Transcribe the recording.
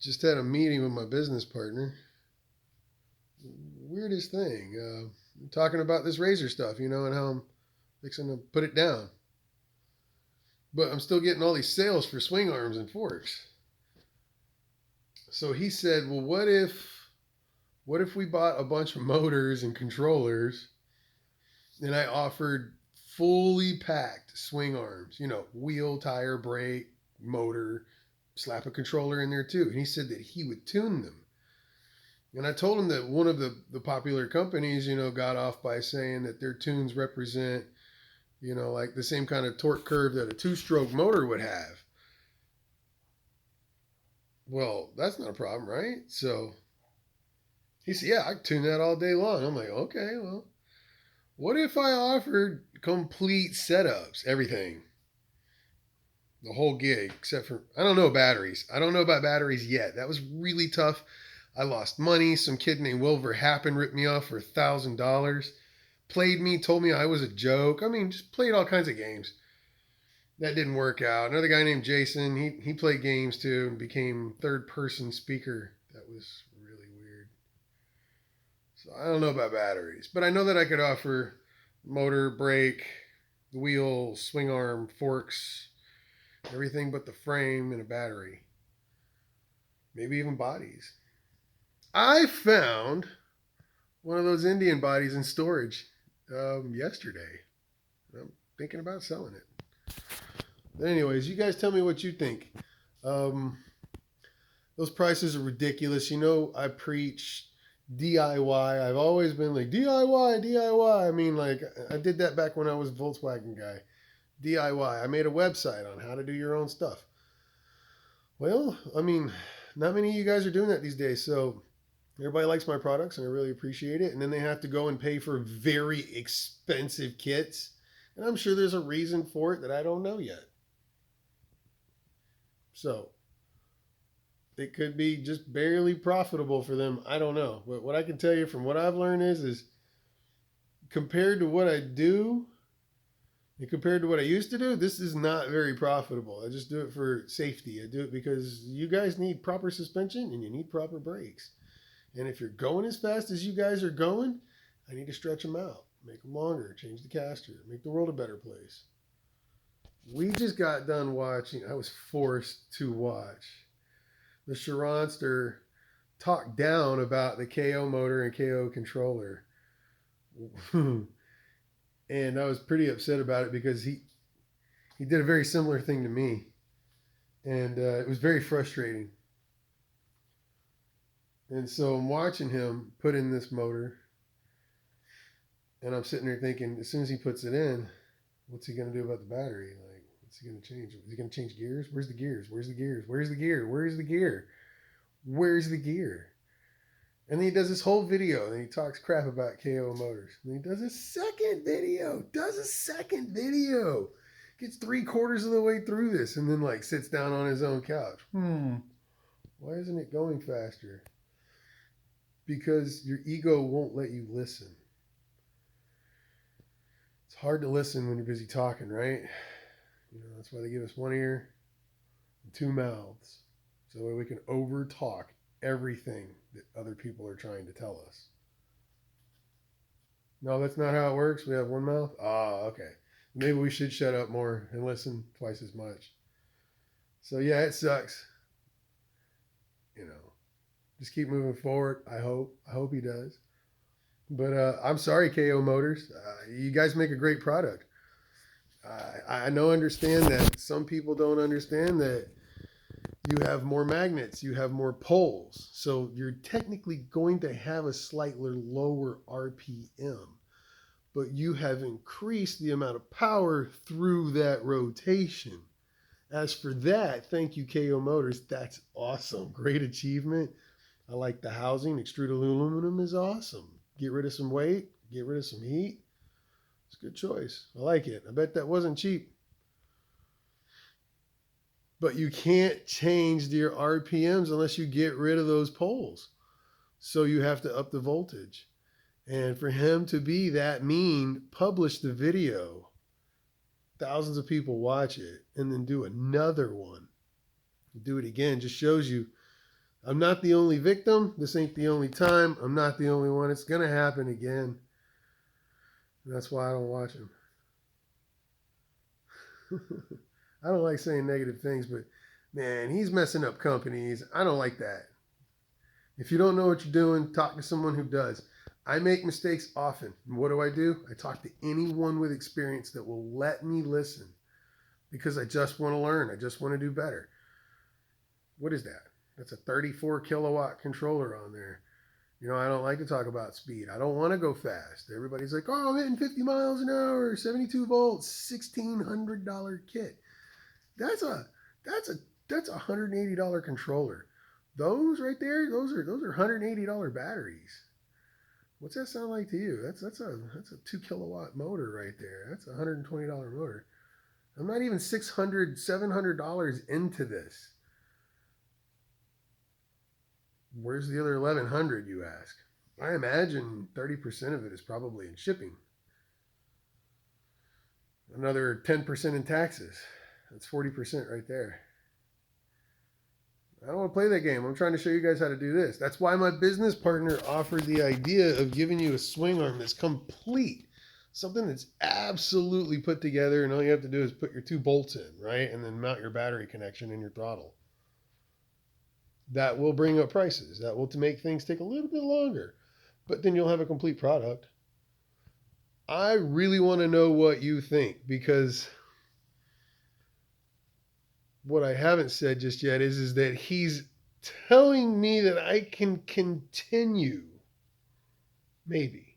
Just had a meeting with my business partner. Weirdest thing. Talking about this razor stuff, and how I'm fixing to put it down. But I'm still getting all these sales for swing arms and forks. So he said, well, what if we bought a bunch of motors and controllers and I offered fully packed swing arms, wheel, tire, brake, motor, slap a controller in there too. And he said that he would tune them. And I told him that one of the popular companies, got off by saying that their tunes represent, like the same kind of torque curve that a two-stroke motor would have. Well, that's not a problem, right? So he said, yeah, I can tune that all day long. I'm like, okay, well, what if I offered complete setups, everything, the whole gig, except for, I don't know batteries. I don't know about batteries yet. That was really tough. I lost money. Some kid named Wilver Happen ripped me off for $1,000. Played me, told me I was a joke. I mean, just played all kinds of games. That didn't work out. Another guy named Jason, he played games too and became third person speaker. That was really weird. So I don't know about batteries, but I know that I could offer motor, brake, wheel, swing arm, forks, everything but the frame and a battery. Maybe even bodies. I found one of those Indian bodies in storage yesterday. I'm thinking about selling it. But anyways, you guys tell me what you think. Those prices are ridiculous. I preach DIY. I've always been like DIY, DIY. I mean, like I did that back when I was a Volkswagen guy. DIY. I made a website on how to do your own stuff. Well, I mean, not many of you guys are doing that these days. So everybody likes my products and I really appreciate it. And then they have to go and pay for very expensive kits. And I'm sure there's a reason for it that I don't know yet. So it could be just barely profitable for them. I don't know. But what I can tell you from what I've learned is compared to what I do and compared to what I used to do, this is not very profitable. I just do it for safety. I do it because you guys need proper suspension and you need proper brakes. And if you're going as fast as you guys are going, I need to stretch them out, make them longer, change the caster, make the world a better place. We just got done watching, I was forced to watch the Sharonster talk down about the KO motor and KO controller. And I was pretty upset about it because he did a very similar thing to me. And it was very frustrating. And so I'm watching him put in this motor. And I'm sitting there thinking, as soon as he puts it in, what's he going to do about the battery? Like, what's he going to change? Is he going to change gears? Where's the gears? Where's the gears? Where's the gear? Where's the gear? Where's the gear? And then he does this whole video and he talks crap about KO motors. And he does a second video. Gets 3/4 of the way through this and then like sits down on his own couch. Why isn't it going faster? Because your ego won't let you listen. It's hard to listen when you're busy talking, right? That's why they give us one ear and two mouths. So that we can over talk everything that other people are trying to tell us. No, that's not how it works. We have one mouth. Okay. Maybe we should shut up more and listen twice as much. So yeah, it sucks. Just keep moving forward. I hope he does. But I'm sorry, KO Motors. You guys make a great product. I understand that some people don't understand that you have more magnets, you have more poles. So you're technically going to have a slightly lower RPM, but you have increased the amount of power through that rotation. As for that, thank you, KO Motors. That's awesome. Great achievement. I like the housing. Extruded aluminum is awesome. Get rid of some weight, get rid of some heat. It's a good choice. I like it. I bet that wasn't cheap. But you can't change your RPMs unless you get rid of those poles. So you have to up the voltage. And for him to be that mean, publish the video. Thousands of people watch it and then do another one. Do it again. Just shows you I'm not the only victim. This ain't the only time. I'm not the only one. It's going to happen again. And that's why I don't watch them. I don't like saying negative things, but man, he's messing up companies. I don't like that. If you don't know what you're doing, talk to someone who does. I make mistakes often. And what do? I talk to anyone with experience that will let me listen because I just want to learn. I just want to do better. What is that? That's a 34 kilowatt controller on there. You know, I don't like to talk about speed. I don't want to go fast. Everybody's like, oh, I'm hitting 50 miles an hour, 72 volts, $1,600 kit. That's a that's a that's a $180 controller. Those right there, those are $180 batteries. What's that sound like to you? That's a 2 kilowatt motor right there. That's a $120 motor. I'm not even $700 into this. Where's the other 1100, you ask? I imagine 30% of it is probably in shipping. Another 10% in taxes. That's 40% right there. I don't want to play that game. I'm trying to show you guys how to do this. That's why my business partner offered the idea of giving you a swing arm that's complete. Something that's absolutely put together, and all you have to do is put your 2 bolts in, right? And then mount your battery connection in your throttle. That will bring up prices. That will make things take a little bit longer. But then you'll have a complete product. I really want to know what you think, because what I haven't said just yet is that he's telling me that I can continue. Maybe.